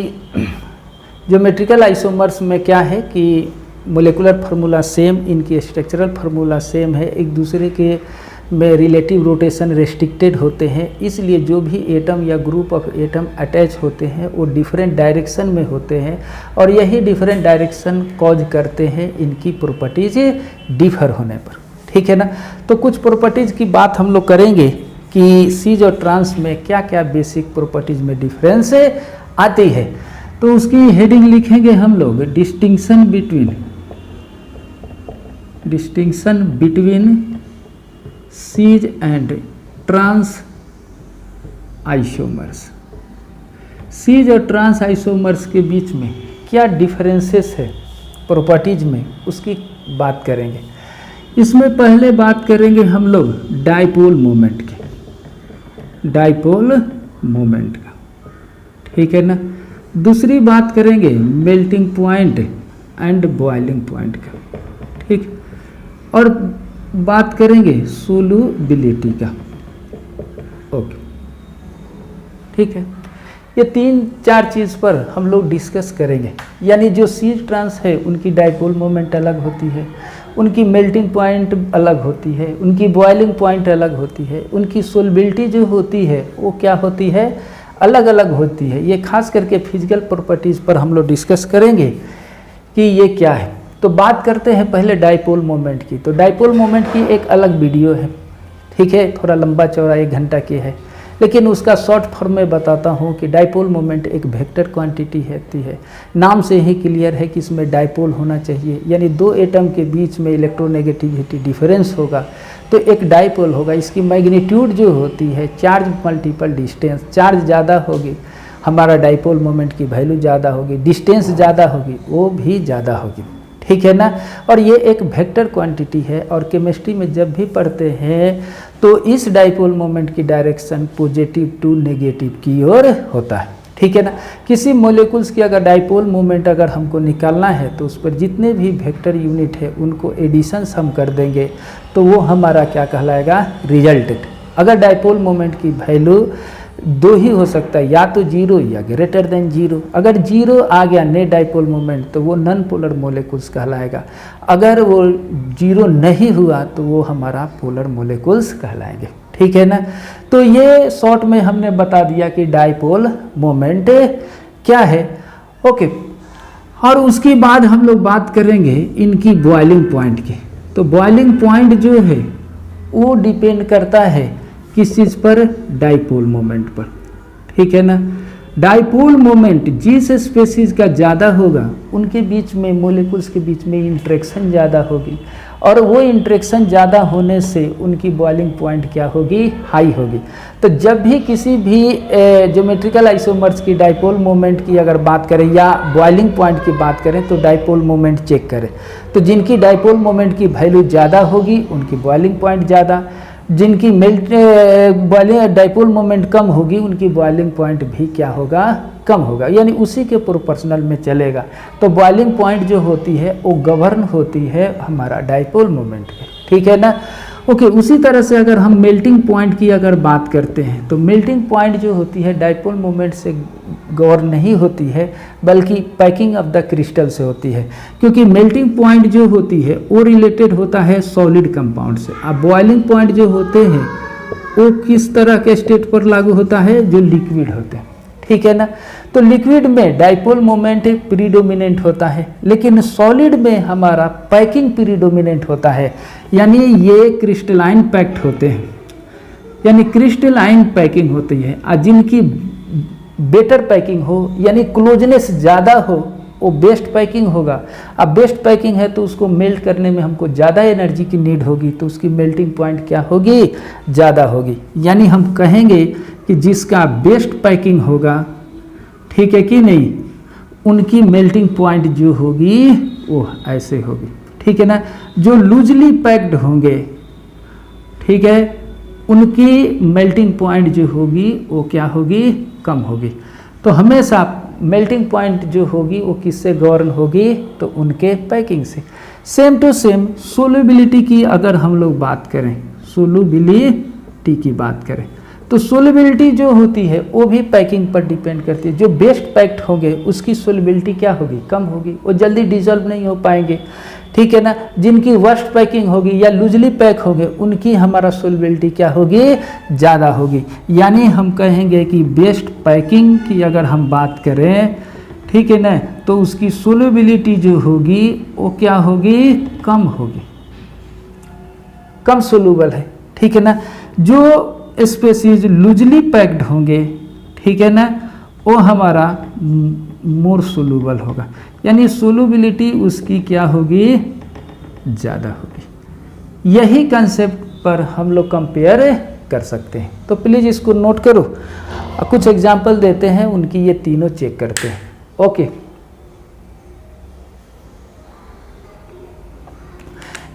ज्योमेट्रिकल आइसोमर्स में क्या है कि मोलेकुलर फार्मूला सेम, इनकी स्ट्रक्चरल फार्मूला सेम है, एक दूसरे के में रिलेटिव रोटेशन रेस्ट्रिक्टेड होते हैं, इसलिए जो भी एटम या ग्रुप ऑफ एटम अटैच होते हैं वो डिफरेंट डायरेक्शन में होते हैं, और यही डिफरेंट डायरेक्शन कॉज करते हैं इनकी प्रॉपर्टीज डिफर होने पर। ठीक है ना। तो कुछ प्रॉपर्टीज की बात हम लोग करेंगे कि सीज और ट्रांस में क्या क्या बेसिक प्रॉपर्टीज में डिफरेंस आती है। तो उसकी हेडिंग लिखेंगे हम लोग distinction between cis and trans isomers. Cis और ट्रांस आइसोमर्स के बीच में क्या डिफरेंसेस है प्रॉपर्टीज में, उसकी बात करेंगे। इसमें पहले बात करेंगे हम लोग डाइपोल मोमेंट की, डाइपोल मोमेंट का। ठीक है ना। दूसरी बात करेंगे melting point and boiling point का। ठीक। और बात करेंगे सोलुबिलिटी का। ओके, ठीक है। ये 3-4 चीज़ पर हम लोग डिस्कस करेंगे। यानी जो सीज ट्रांस है उनकी डाइपोल मोमेंट अलग होती है, उनकी मेल्टिंग पॉइंट अलग होती है, उनकी बॉइलिंग पॉइंट अलग होती है, उनकी सोलबिलिटी जो होती है वो क्या होती है? अलग अलग होती है। ये खास करके फिजिकल प्रॉपर्टीज़ पर हम लोग डिस्कस करेंगे कि ये क्या है। तो बात करते हैं पहले डाइपोल मोमेंट की। तो डाइपोल मोमेंट की एक अलग वीडियो है, ठीक है, थोड़ा लंबा चौड़ा 1 घंटा की है, लेकिन उसका शॉर्ट फॉर्म में बताता हूँ कि डाइपोल मोमेंट एक वेक्टर क्वांटिटी होती है। नाम से ही क्लियर है कि इसमें डाइपोल होना चाहिए, यानी 2 एटम के बीच में इलेक्ट्रोनेगेटिविटी डिफरेंस होगा तो एक डाइपोल होगा। इसकी मैग्नीट्यूड जो होती है चार्ज मल्टीपल डिस्टेंस, चार्ज ज़्यादा होगी हमारा डाइपोल मोमेंट की वैल्यू ज़्यादा होगी, डिस्टेंस ज़्यादा होगी वो भी ज़्यादा होगी। ठीक है ना। और ये एक वेक्टर क्वांटिटी है, और केमिस्ट्री में जब भी पढ़ते हैं तो इस डाइपोल मोमेंट की डायरेक्शन पॉजिटिव टू नेगेटिव की ओर होता है। ठीक है ना। किसी मॉलिक्यूल्स की अगर डाइपोल मोमेंट अगर हमको निकालना है तो उस पर जितने भी वेक्टर यूनिट है उनको एडिशंस हम कर देंगे तो वो हमारा क्या कहलाएगा? रिजल्टेंट। अगर डाइपोल मोमेंट की वैल्यू 2 ही हो सकता है, या तो 0 या ग्रेटर देन 0। अगर 0 आ गया नेट डाइपोल मोमेंट तो वो नॉन पोलर मोलिक्यूल्स कहलाएगा। अगर वो 0 नहीं हुआ तो वो हमारा पोलर मोलिक्यूल्स कहलाएंगे। ठीक है ना। तो ये शॉर्ट में हमने बता दिया कि डाइपोल मोमेंट क्या है। ओके। और उसके बाद हम लोग बात करेंगे इनकी बॉइलिंग पॉइंट की। तो बॉइलिंग पॉइंट जो है वो डिपेंड करता है किस चीज़ पर? डाइपोल मोमेंट पर। ठीक है ना। डाइपोल मोमेंट जिस स्पेसीज का ज़्यादा होगा उनके बीच में, मॉलिक्यूल्स के बीच में इंटरेक्शन ज़्यादा होगी, और वो इंटरेक्शन ज़्यादा होने से उनकी बॉइलिंग पॉइंट क्या होगी? हाई होगी। तो जब भी किसी भी ज्योमेट्रिकल आइसोमर्स की डाइपोल मोमेंट की अगर बात करें या बॉइलिंग पॉइंट की बात करें तो डाइपोल मोमेंट चेक करें। तो जिनकी डाइपोल मोमेंट की वैल्यू ज़्यादा होगी उनकी बॉइलिंग पॉइंट ज़्यादा, जिनकी बॉइलिंग डाइपोल मोमेंट कम होगी उनकी बॉइलिंग पॉइंट भी क्या होगा, कम होगा, यानी उसी के प्रोपोर्शनल में चलेगा। तो बॉइलिंग पॉइंट जो होती है वो गवर्न होती है हमारा डाइपोल मोमेंट पे, ठीक है ना। ओके, उसी तरह से अगर हम मेल्टिंग पॉइंट की अगर बात करते हैं तो मेल्टिंग पॉइंट जो होती है डाइपोल मोमेंट से गवर्न नहीं होती है बल्कि पैकिंग ऑफ द क्रिस्टल से होती है, क्योंकि मेल्टिंग पॉइंट जो होती है वो रिलेटेड होता है सॉलिड कंपाउंड से। अब बॉइलिंग पॉइंट जो होते हैं वो किस तरह के स्टेट पर लागू होता है, जो लिक्विड होते हैं, ठीक है ना। तो लिक्विड में डाइपोल मोमेंट प्रीडोमिनेंट होता है, लेकिन सॉलिड में हमारा पैकिंग प्रीडोमिनेंट होता है, यानी ये क्रिस्टलाइन पैक्ड होते हैं, यानी क्रिस्टलाइन पैकिंग होती है। और जिनकी बेटर पैकिंग हो यानी क्लोजनेस ज़्यादा हो वो बेस्ट पैकिंग होगा। अब बेस्ट पैकिंग है तो उसको मेल्ट करने में हमको ज़्यादा एनर्जी की नीड होगी, तो उसकी मेल्टिंग पॉइंट क्या होगी, ज़्यादा होगी। यानी हम कहेंगे कि जिसका बेस्ट पैकिंग होगा, ठीक है कि नहीं, उनकी मेल्टिंग पॉइंट जो होगी वो ऐसे होगी, ठीक है ना। जो लूजली पैक्ड होंगे, ठीक है, उनकी मेल्टिंग पॉइंट जो होगी वो क्या होगी, कम होगी। तो हमेशा मेल्टिंग पॉइंट जो होगी वो किससे गवर्न होगी, तो उनके पैकिंग से। सेम टू सेम सोल्युबिलिटी की अगर हम लोग बात करें, सोल्युबिलिटी की बात करें तो सोल्युबिलिटी जो होती है वो भी पैकिंग पर डिपेंड करती है। जो बेस्ट पैक्ड होंगे उसकी सोल्युबिलिटी क्या होगी, कम होगी, वो जल्दी डिजॉल्व नहीं हो पाएंगे, ठीक है ना। जिनकी वर्स्ट पैकिंग होगी या लूजली पैक होंगे उनकी हमारा सोल्युबिलिटी क्या होगी, ज़्यादा होगी। यानी हम कहेंगे कि बेस्ट पैकिंग की अगर हम बात करें, ठीक है ना, तो उसकी सोल्युबिलिटी जो होगी वो क्या होगी, कम होगी, कम सोल्यूबल है, ठीक है ना। जो स्पेसीज लूजली पैक्ड होंगे, ठीक है ना, वो हमारा मोर सोल्यूबल होगा, यानी सोल्यूबिलिटी उसकी क्या होगी, ज़्यादा होगी। यही कंसेप्ट पर हम लोग कंपेयर कर सकते हैं। तो प्लीज़ इसको नोट करो, कुछ एग्जांपल देते हैं उनकी, ये तीनों चेक करते हैं। ओके,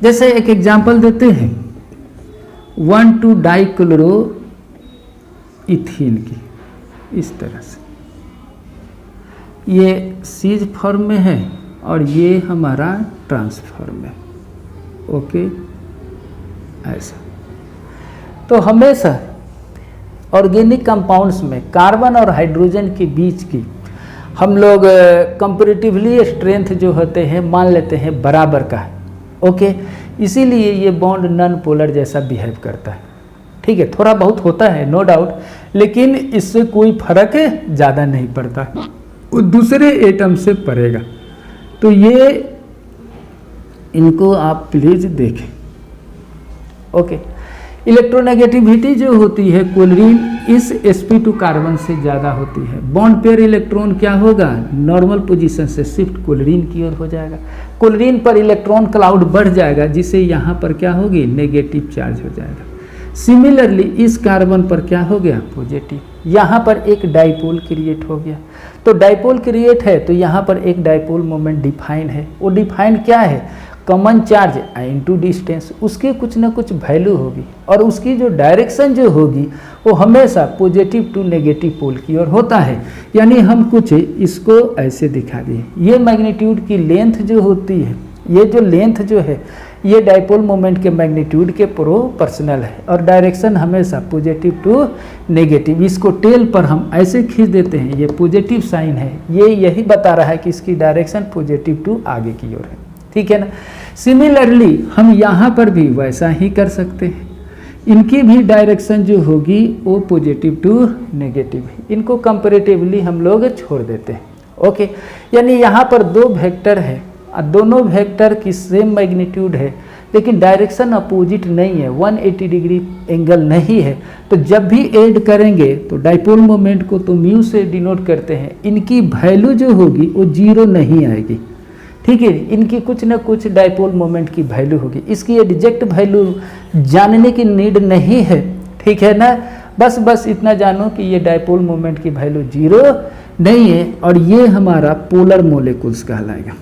जैसे एक एग्जांपल देते हैं 1,2-डाइक्लोरो इथीन की, इस तरह से ये सीज फॉर्म में है और ये हमारा ट्रांसफॉर्म में, ओके, ऐसा। तो हमेशा ऑर्गेनिक कंपाउंड्स में कार्बन और हाइड्रोजन के बीच की हम लोग कंपैरेटिवली स्ट्रेंथ जो होते हैं मान लेते हैं बराबर का है, ओके। इसीलिए ये बॉन्ड नॉन पोलर जैसा बिहेव करता है, ठीक है। थोड़ा बहुत होता है नो डाउट, लेकिन इससे कोई फर्क ज़्यादा नहीं पड़ता, वो दूसरे एटम से पड़ेगा। तो ये इनको आप प्लीज देखें, ओके। इलेक्ट्रोनेगेटिविटी जो होती है क्लोरीन इस sp2 कार्बन से ज़्यादा होती है। बॉन्ड पेयर इलेक्ट्रॉन क्या होगा, नॉर्मल पोजीशन से शिफ्ट क्लोरीन की ओर हो जाएगा। क्लोरीन पर इलेक्ट्रॉन क्लाउड बढ़ जाएगा जिससे यहाँ पर क्या होगी, नेगेटिव चार्ज हो जाएगा। सिमिलरली इस कार्बन पर क्या हो गया, पॉजिटिव। यहाँ पर एक डाइपोल क्रिएट हो गया। तो डाइपोल क्रिएट है तो यहाँ पर एक डाइपोल मोमेंट डिफाइन है। वो डिफाइन क्या है, कॉमन चार्ज इनटू डिस्टेंस, उसकी कुछ ना कुछ वैल्यू होगी और उसकी जो डायरेक्शन जो होगी वो हमेशा पॉजिटिव टू नेगेटिव पोल की ओर होता है। यानी हम कुछ इसको ऐसे दिखा दिए, ये मैग्नीट्यूड की लेंथ जो होती है, ये जो लेंथ जो है ये डाइपोल मोमेंट के मैग्नीट्यूड के प्रोपोर्शनल है और डायरेक्शन हमेशा पॉजिटिव टू नेगेटिव। इसको टेल पर हम ऐसे खींच देते हैं, ये पॉजिटिव साइन है, ये यही बता रहा है कि इसकी डायरेक्शन पॉजिटिव टू आगे की ओर है, ठीक है ना। सिमिलरली हम यहाँ पर भी वैसा ही कर सकते हैं, इनकी भी डायरेक्शन जो होगी वो पॉजिटिव टू नेगेटिव है। इनको कंपैरेटिवली हम लोग छोड़ देते हैं, ओके। यानी यहाँ पर दो वेक्टर है और दोनों वेक्टर की सेम मैग्नीट्यूड है लेकिन डायरेक्शन अपोजिट नहीं है, 180 डिग्री एंगल नहीं है। तो जब भी ऐड करेंगे तो डाइपोल मोमेंट को तो म्यू से डिनोट करते हैं, इनकी वैल्यू जो होगी वो जीरो नहीं आएगी, ठीक है। इनकी कुछ ना कुछ डाइपोल मोमेंट की वैल्यू होगी, इसकी एग्जैक्ट वैल्यू जानने की नीड नहीं है, ठीक है ना। बस इतना जानो कि ये डाइपोल मोमेंट की वैल्यू जीरो नहीं है और ये हमारा पोलर मोलेकुल्स कहलाएगा।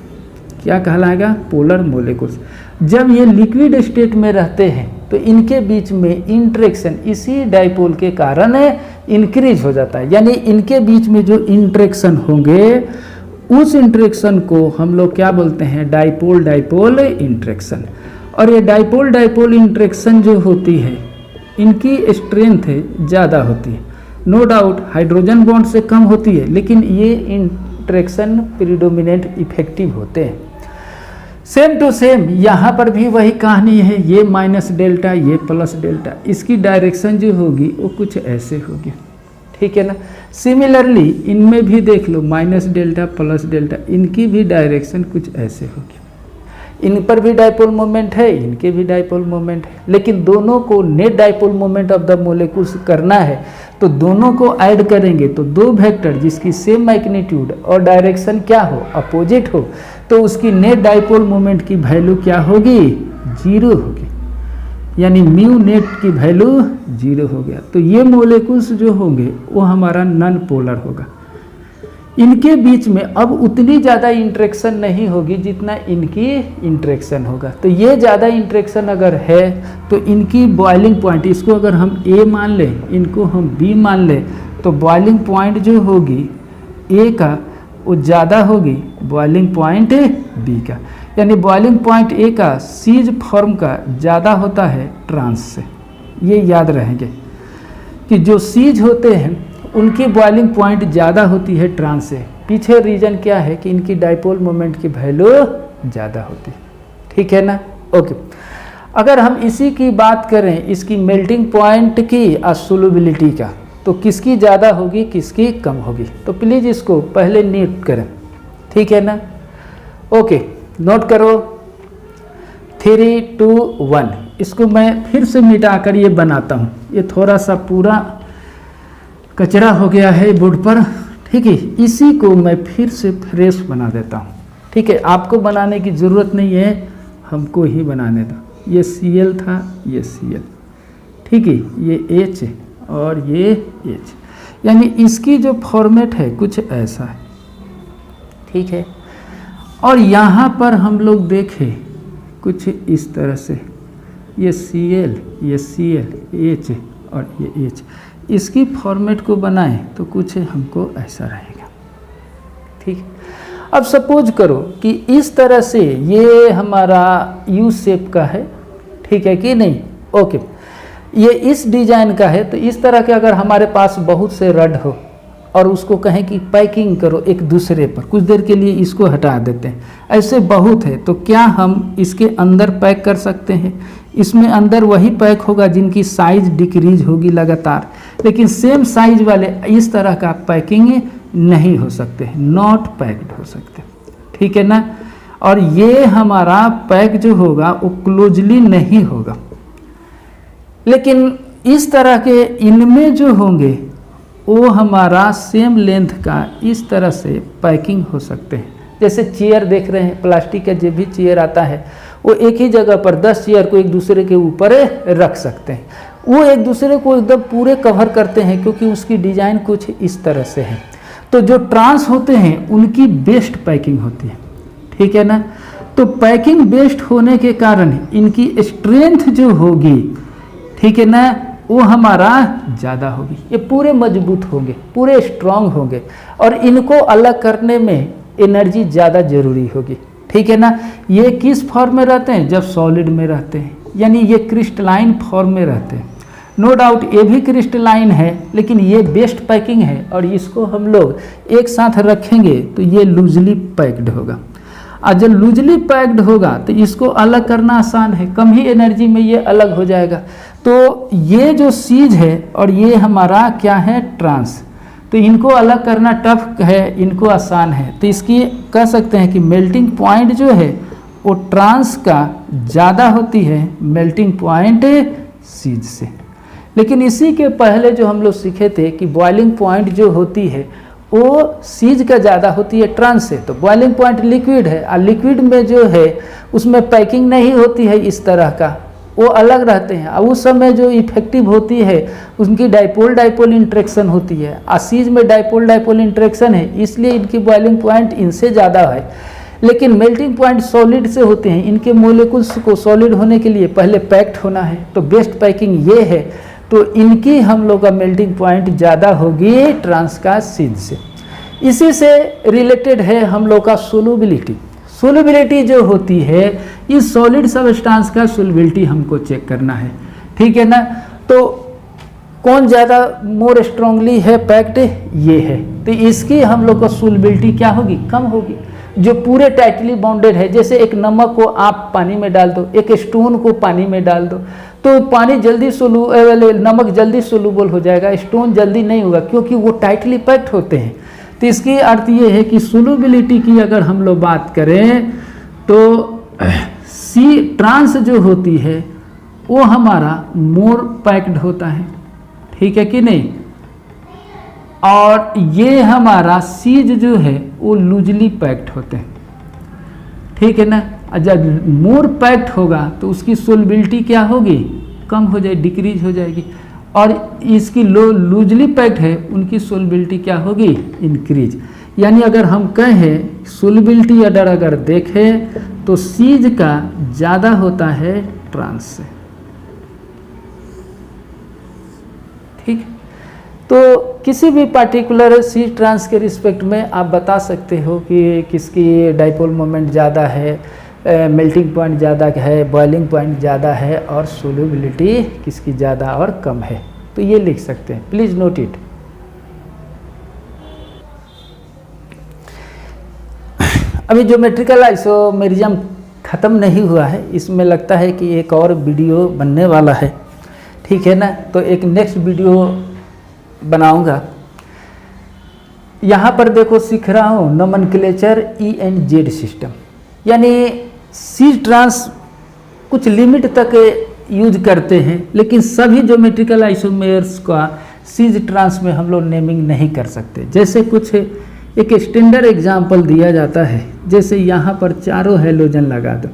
क्या कहलाएगा, पोलर मोलेकुल्स। जब ये लिक्विड स्टेट में रहते हैं तो इनके बीच में इंटरेक्शन इसी डाइपोल के कारण इंक्रीज हो जाता है। यानी इनके बीच में जो इंटरेक्शन होंगे उस इंटरेक्शन को हम लोग क्या बोलते हैं, डाइपोल डाइपोल इंटरेक्शन। और ये डाइपोल डाइपोल इंटरेक्शन जो होती है इनकी स्ट्रेंथ ज़्यादा होती है, नो डाउट हाइड्रोजन बॉन्ड से कम होती है, लेकिन ये इंटरेक्शन प्रीडोमिनेंट इफेक्टिव होते हैं। सेम टू सेम यहाँ पर भी वही कहानी है, ये माइनस डेल्टा ये प्लस डेल्टा, इसकी डायरेक्शन जो होगी वो कुछ ऐसे होगी, ठीक है ना। सिमिलरली इनमें भी देख लो माइनस डेल्टा प्लस डेल्टा, इनकी भी डायरेक्शन कुछ ऐसे होगी। इन पर भी डाइपोल मोमेंट है, इनके भी डाइपोल मोमेंट है, लेकिन दोनों को net dipole moment of the molecules करना है तो दोनों को ऐड करेंगे तो दो वेक्टर जिसकी सेम मैग्नीट्यूड और डायरेक्शन क्या हो, अपोजिट हो, तो उसकी नेट डाइपोल मोमेंट की वैल्यू क्या होगी, 0 होगी। यानी म्यू नेट की वैल्यू 0 हो गया। तो ये मोलेकुल्स जो होंगे वो हमारा नॉन पोलर होगा। इनके बीच में अब उतनी ज़्यादा इंटरेक्शन नहीं होगी जितना इनकी इंटरेक्शन होगा। तो ये ज़्यादा इंटरेक्शन अगर है तो इनकी बॉइलिंग पॉइंट, इसको अगर हम A मान लें, इनको हम B मान लें, तो बॉइलिंग पॉइंट जो होगी A का वो ज़्यादा होगी बॉइलिंग पॉइंट B का। यानी बॉइलिंग पॉइंट A का सीज फॉर्म का ज़्यादा होता है ट्रांस से। ये याद रहेंगे कि जो सीज होते हैं उनकी बॉइलिंग पॉइंट ज़्यादा होती है ट्रांस से। पीछे रीजन क्या है कि इनकी डाइपोल मोमेंट की वैल्यू ज़्यादा होती है, ठीक है ना। ओके, अगर हम इसी की बात करें इसकी मेल्टिंग पॉइंट की और सोल्युबिलिटी का, तो किसकी ज़्यादा होगी किसकी कम होगी, तो प्लीज़ इसको पहले नोट करें, ठीक है ना। ओके, नोट करो 3, 2, 1। इसको मैं फिर से मिटाकर ये बनाता हूँ, ये थोड़ा सा पूरा कचरा हो गया है बोर्ड पर, ठीक है। इसी को मैं फिर से फ्रेश बना देता हूँ, ठीक है। आपको बनाने की ज़रूरत नहीं है, हमको ही बनाने दो। ये Cl था, ये Cl, ठीक है, ये H और ये H, यानी इसकी जो फॉर्मेट है कुछ ऐसा है, ठीक है। और यहाँ पर हम लोग देखें कुछ इस तरह से, ये Cl, ये Cl, H और ये H, इसकी फॉर्मेट को बनाएं तो कुछ हमको ऐसा रहेगा, ठीक। अब सपोज करो कि इस तरह से ये हमारा यू शेप का है, ठीक है कि नहीं। ओके, ये इस डिजाइन का है, तो इस तरह के अगर हमारे पास बहुत से रड हो और उसको कहें कि पैकिंग करो एक दूसरे पर, कुछ देर के लिए इसको हटा देते हैं, ऐसे बहुत है, तो क्या हम इसके अंदर पैक कर सकते हैं। इसमें अंदर वही पैक होगा जिनकी साइज डिक्रीज होगी लगातार, लेकिन सेम साइज वाले इस तरह का पैकिंग नहीं हो सकते, नॉट पैक्ड हो सकते, ठीक है ना। और ये हमारा पैक जो होगा वो क्लोजली नहीं होगा, लेकिन इस तरह के इनमें जो होंगे वो हमारा सेम लेंथ का इस तरह से पैकिंग हो सकते हैं। जैसे चेयर देख रहे हैं, प्लास्टिक का जो भी चेयर आता है वो एक ही जगह पर 10 चेयर को एक दूसरे के ऊपर रख सकते हैं, वो एक दूसरे को एकदम पूरे कवर करते हैं क्योंकि उसकी डिज़ाइन कुछ इस तरह से है। तो जो ट्रांस होते हैं उनकी बेस्ट पैकिंग होती है, ठीक है ना। तो पैकिंग बेस्ट होने के कारण इनकी स्ट्रेंथ जो होगी, ठीक है ना, वो हमारा ज़्यादा होगी। ये पूरे मजबूत होंगे, पूरे स्ट्रांग होंगे, और इनको अलग करने में एनर्जी ज़्यादा जरूरी होगी, ठीक है ना। ये किस फॉर्म में रहते हैं, जब सॉलिड में रहते हैं, यानी ये क्रिस्टलाइन फॉर्म में रहते हैं। नो डाउट ये भी क्रिस्टलाइन है, लेकिन ये बेस्ट पैकिंग है, और इसको हम लोग एक साथ रखेंगे तो ये लूजली पैक्ड होगा। और जब लूजली पैक्ड होगा तो इसको अलग करना आसान है, कम ही एनर्जी में ये अलग हो जाएगा। तो ये जो सीज है और ये हमारा क्या है, ट्रांस, तो इनको अलग करना टफ है, इनको आसान है। तो इसकी कह सकते हैं कि मेल्टिंग पॉइंट जो है वो ट्रांस का ज़्यादा होती है मेल्टिंग पॉइंट सीज से। लेकिन इसी के पहले जो हम लोग सीखे थे कि बॉइलिंग पॉइंट जो होती है वो सीज का ज़्यादा होती है ट्रांस से। तो बॉइलिंग पॉइंट लिक्विड है, और लिक्विड में जो है उसमें पैकिंग नहीं होती है इस तरह का, वो अलग रहते हैं। और उस समय जो इफेक्टिव होती है उनकी डाइपोल डाइपोल इंटरेक्शन होती है, और सीज में डाइपोल डाइपोल इंटरेक्शन है, इसलिए इनकी बॉइलिंग पॉइंट इनसे ज़्यादा है। लेकिन मेल्टिंग पॉइंट सॉलिड से होते हैं, इनके मोलिकुल्स को सॉलिड होने के लिए पहले पैक्ड होना है, तो बेस्ट पैकिंग ये है, तो इनकी हम लोग का मेल्टिंग पॉइंट ज़्यादा होगी ट्रांस का सीज से। इसी से रिलेटेड है हम लोग का सोलुबिलिटी। सोलुबिलिटी जो होती है, इस सॉलिड सब्सटेंस का सोलुबिलिटी हमको चेक करना है, ठीक है ना। तो कौन ज़्यादा मोर स्ट्रांगली है पैक्ड, ये है, तो इसकी हम लोग का सोलुबिलिटी क्या होगी, कम होगी। जो पूरे टाइटली बाउंडेड है, जैसे एक नमक को आप पानी में डाल दो, एक स्टोन को पानी में डाल दो, तो पानी जल्दी नमक जल्दी सोलूबल हो जाएगा, स्टोन जल्दी नहीं होगा, क्योंकि वो टाइटली पैक्ड होते हैं। तो इसकी अर्थ ये है कि सोलुबिलिटी की अगर हम लोग बात करें तो सी ट्रांस जो होती है वो हमारा मोर पैक्ड होता है, ठीक है कि नहीं, और ये हमारा सीज जो है वो लूजली पैक्ड होते हैं, ठीक है ना। जब मोर पैक्ड होगा तो उसकी सोलबिलिटी क्या होगी, कम हो जाएगी, डिक्रीज हो जाएगी, और इसकी लूजली पैक्ड है उनकी सोलबिलिटी क्या होगी, इंक्रीज। यानी अगर हम कहें सोलबिलिटी अगर देखें तो सीज का ज़्यादा होता है ट्रांस से, ठीक। तो किसी भी पार्टिकुलर सी ट्रांस के रिस्पेक्ट में आप बता सकते हो कि किसकी डाइपोल मोमेंट ज़्यादा है, मेल्टिंग पॉइंट ज़्यादा है, बॉइलिंग पॉइंट ज़्यादा है, और सोलुबिलिटी किसकी ज़्यादा और कम है, तो ये लिख सकते हैं, प्लीज़ नोट इट। अभी ज्योमेट्रिकल आइसोमेरिज्म ख़त्म नहीं हुआ है, इसमें लगता है कि एक और वीडियो बनने वाला है, ठीक है ना। तो एक नेक्स्ट वीडियो बनाऊंगा। यहाँ पर देखो सीख रहा हूँ nomenclature E and Z system, यानी सी ट्रांस कुछ लिमिट तक यूज करते हैं, लेकिन सभी ज्योमेट्रिकल आइसोमेर्स का सीज ट्रांस में हम लोग नेमिंग नहीं कर सकते। जैसे कुछ एक स्टैंडर्ड एग्जांपल दिया जाता है, जैसे यहाँ पर चारों हैलोजन लगा दो,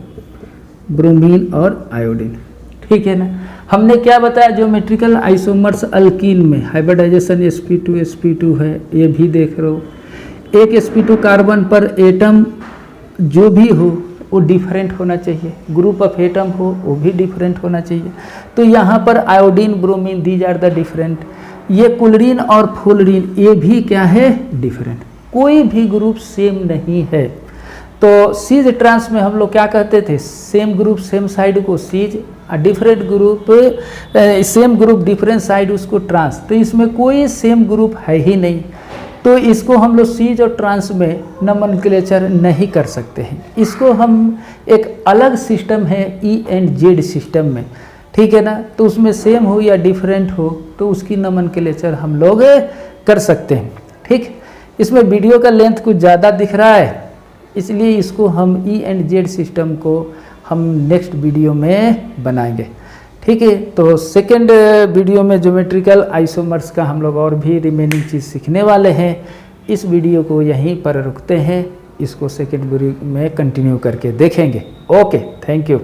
ब्रोमीन और आयोडीन, ठीक है ना। हमने क्या बताया, ज्योमेट्रिकल आइसोमर्स अल्कीन में हाइब्रिडाइजेशन sp2 sp2 है, ये भी देख रहे हो। एक sp2 कार्बन पर एटम जो भी हो वो डिफरेंट होना चाहिए, ग्रुप ऑफ एटम हो वो भी डिफरेंट होना चाहिए। तो यहाँ पर iodine, bromine, these are the different. ये क्लोरीन और फ्लोरीन ये भी क्या है, डिफरेंट, कोई भी ग्रुप सेम नहीं है। तो सीज ट्रांस में हम लोग क्या कहते थे, सेम ग्रुप सेम साइड को cis, different group same group different side उसको ट्रांस। तो इसमें कोई सेम ग्रुप है ही नहीं, तो इसको हम लोग सीज और ट्रांस में नोमेनक्लेचर नहीं कर सकते हैं। इसको हम एक अलग सिस्टम है ई एंड जेड सिस्टम में, ठीक है ना। तो उसमें सेम हो या डिफरेंट हो तो उसकी नोमेनक्लेचर हम लोग कर सकते हैं, ठीक। इसमें वीडियो का लेंथ कुछ ज़्यादा दिख रहा है, इसलिए इसको हम ई एंड जेड सिस्टम को हम नेक्स्ट वीडियो में बनाएंगे, ठीक है। तो सेकेंड वीडियो में ज्योमेट्रिकल आइसोमर्स का हम लोग और भी रिमेनिंग चीज़ सीखने वाले हैं। इस वीडियो को यहीं पर रुकते हैं, इसको सेकेंड वीडियो में कंटिन्यू करके देखेंगे। Okay, thank you.